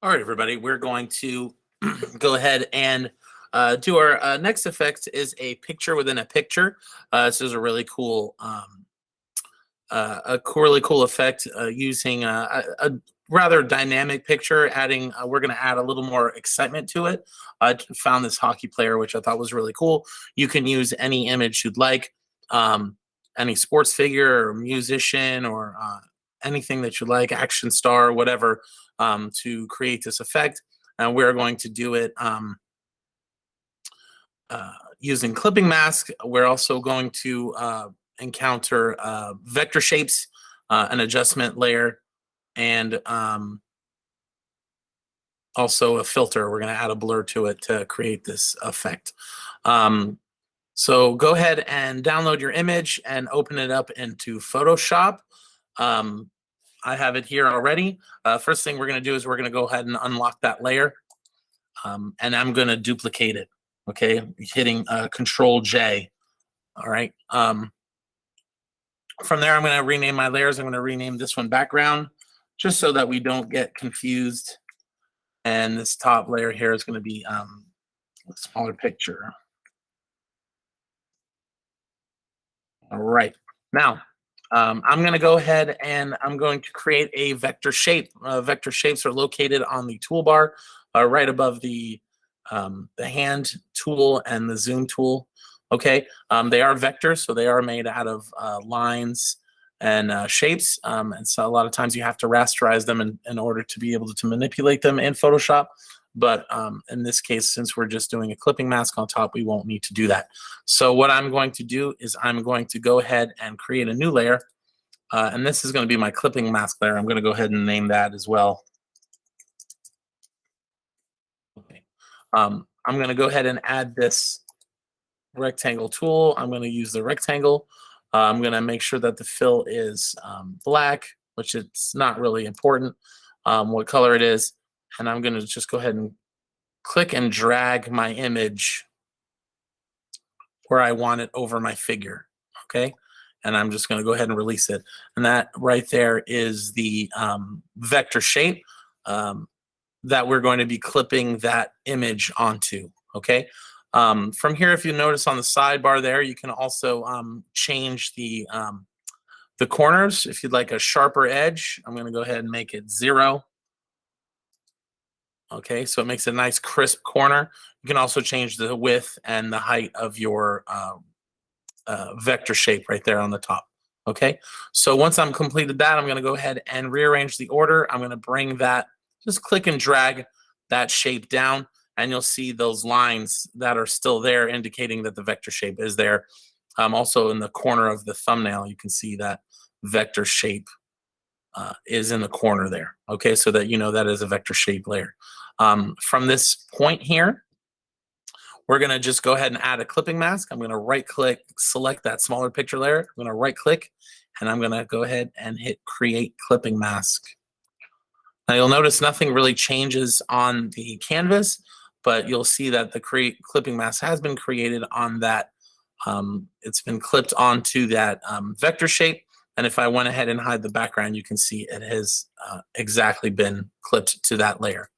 All right, everybody, we're going to go ahead and do our next effect is a picture within a picture. This is a really cool, really cool effect using a rather dynamic picture. Adding, we're going to add a little more excitement to it. I found this hockey player, which I thought was really cool. You can use any image you'd like, any sports figure or musician or anything that you like, action star, whatever, to create this effect. And we're going to do it using clipping mask. We're also going to encounter vector shapes, an adjustment layer, and also a filter. We're going to add a blur to it to create this effect. So go ahead and download your image and open it up into Photoshop. I have it here already. First thing we're going to do is we're going to go ahead and unlock that layer. And I'm going to duplicate it, okay? Hitting Control J, all right? From there, I'm going to rename my layers. I'm going to rename this one background, just so that we don't get confused. And this top layer here is going to be a smaller picture. All right. Now, I'm going to go ahead and I'm going to create a vector shape. Vector shapes are located on the toolbar right above the hand tool and the zoom tool. Okay, they are vectors, so they are made out of lines and shapes. And so a lot of times you have to rasterize them in order to be able to manipulate them in Photoshop. But in this case, since we're just doing a clipping mask on top, we won't need to do that. So what I'm going to do is I'm going to go ahead and create a new layer. And this is going to be my clipping mask layer. I'm going to go ahead and name that as well. Okay. I'm going to go ahead and add this rectangle tool. I'm going to use the rectangle. I'm going to make sure that the fill is black, which it's not really important what color it is. And I'm going to just go ahead and click and drag my image where I want it over my figure, okay? And I'm just going to go ahead and release it. And that right there is the vector shape that we're going to be clipping that image onto, okay? From here, if you notice on the sidebar there, you can also change the corners. If you'd like a sharper edge, I'm going to go ahead and make it 0. Okay, so it makes a nice crisp corner. You can also change the width and the height of your vector shape right there on the top. Okay, so once I'm completed that, I'm going to go ahead and rearrange the order. I'm going to bring that, just click and drag that shape down, and you'll see those lines that are still there indicating that the vector shape is there. Also in the corner of the thumbnail, you can see that vector shape is in the corner there, okay, so that you know that is a vector shape layer. From this point here, we're going to just go ahead and add a clipping mask. I'm going to right click, select that smaller picture layer. I'm going to right click, and I'm going to go ahead and hit create clipping mask. Now you'll notice nothing really changes on the canvas, but you'll see that the clipping mask has been created on that. It's been clipped onto that vector shape. And if I went ahead and hide the background, you can see it has exactly been clipped to that layer.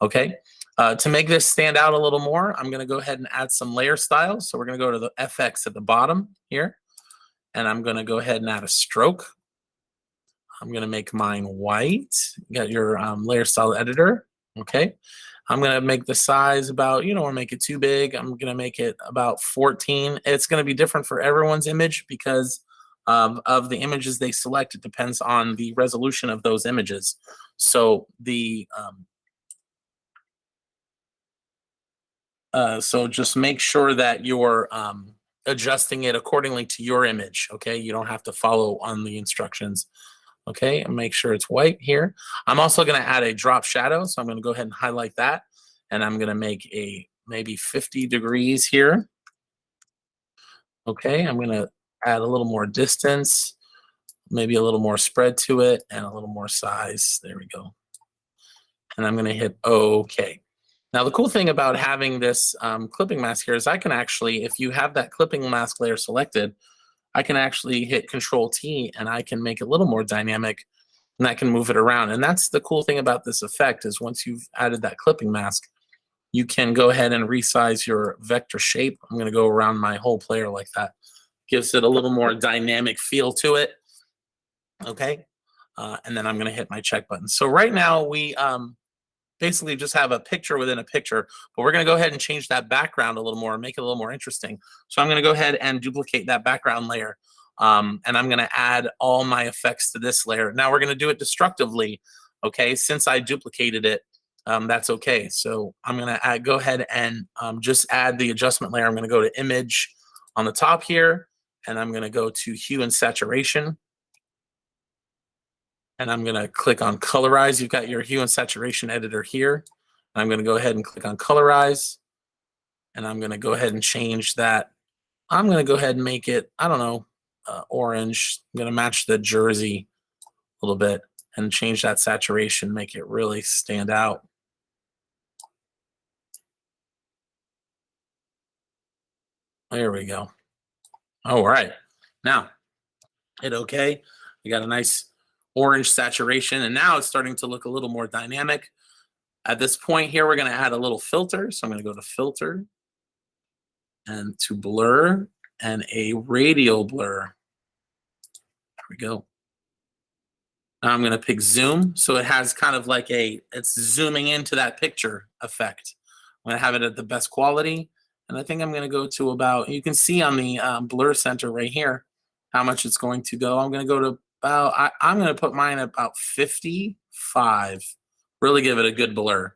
Okay. To make this stand out a little more, I'm going to go ahead and add some layer styles. So we're going to go to the FX at the bottom here, and I'm going to go ahead and add a stroke. I'm going to make mine white. You got your layer style editor. Okay. I'm going to make the size about, you don't want to make it too big. I'm going to make it about 14. It's going to be different for everyone's image because of the images they select. It depends on the resolution of those images. So the so just make sure that you're adjusting it accordingly to your image, okay? You don't have to follow on the instructions, okay? And make sure it's white here. I'm also going to add a drop shadow, so I'm going to go ahead and highlight that, and I'm going to make a maybe 50 degrees here. Okay, I'm going to add a little more distance, maybe a little more spread to it, and a little more size. There we go. And I'm going to hit OK. Now, the cool thing about having this clipping mask here is I can actually, if you have that clipping mask layer selected, I can actually hit Control T and I can make it a little more dynamic and that can move it around. And that's the cool thing about this effect is once you've added that clipping mask, you can go ahead and resize your vector shape. I'm going to go around my whole player like that. Gives it a little more dynamic feel to it. Okay. And then I'm going to hit my check button. So right now we basically just have a picture within a picture, but we're going to go ahead and change that background a little more and make it a little more interesting. So I'm going to go ahead and duplicate that background layer. And I'm going to add all my effects to this layer. Now we're going to do it destructively. Okay. Since I duplicated it, that's okay. So I'm going to go ahead and just add the adjustment layer. I'm going to go to image on the top here, and I'm going to go to hue and saturation. And I'm going to click on colorize. You've got your hue and saturation editor here. I'm going to go ahead and click on colorize. And I'm going to go ahead and change that. I'm going to go ahead and make it, I don't know, orange. I'm going to match the jersey a little bit and change that saturation, make it really stand out. There we go. All right. Now, hit OK. We got a nice orange saturation, and now it's starting to look a little more dynamic. At this point here, we're going to add a little filter. So I'm going to go to filter and to blur and a radial blur. There we go. Now I'm going to pick zoom. So it has kind of like it's zooming into that picture effect. I'm going to have it at the best quality. And I think I'm going to go to about, you can see on the blur center right here, how much it's going to go. I'm going to go to about, I'm going to put mine at about 55. Really give it a good blur.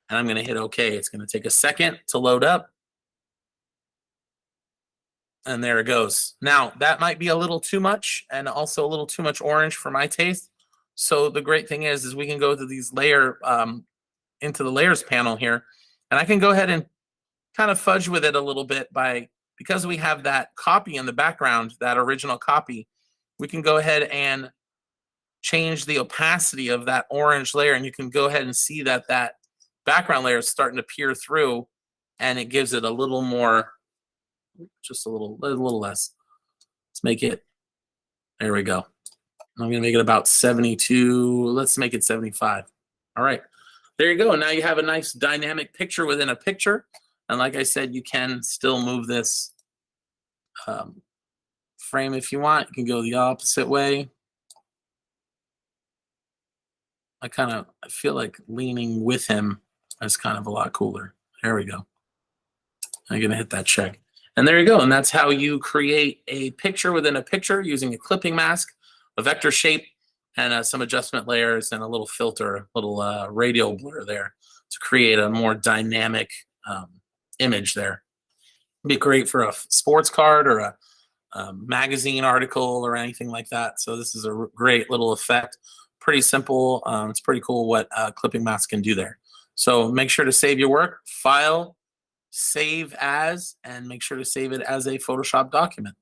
And I'm going to hit OK. It's going to take a second to load up. And there it goes. Now, that might be a little too much and also a little too much orange for my taste. So the great thing is we can go to these into the layers panel here. And I can go ahead and kind of fudge with it a little bit because we have that copy in the background, that original copy, we can go ahead and change the opacity of that orange layer. And you can go ahead and see that background layer is starting to peer through, and it gives it a little more, just a little less. Let's make it, there we go. I'm going to make it about 72. Let's make it 75. All right, there you go. Now you have a nice dynamic picture within a picture. And like I said, you can still move this frame if you want. You can go the opposite way. I feel like leaning with him is kind of a lot cooler. There we go. I'm going to hit that check. And there you go. And that's how you create a picture within a picture using a clipping mask, a vector shape, and some adjustment layers and a little filter, a little radial blur there to create a more dynamic image there. It'd be great for a sports card or a magazine article or anything like that. So this is a great little effect. Pretty simple. It's pretty cool what clipping mask can do there. So make sure to save your work, file, save as, and make sure to save it as a Photoshop document.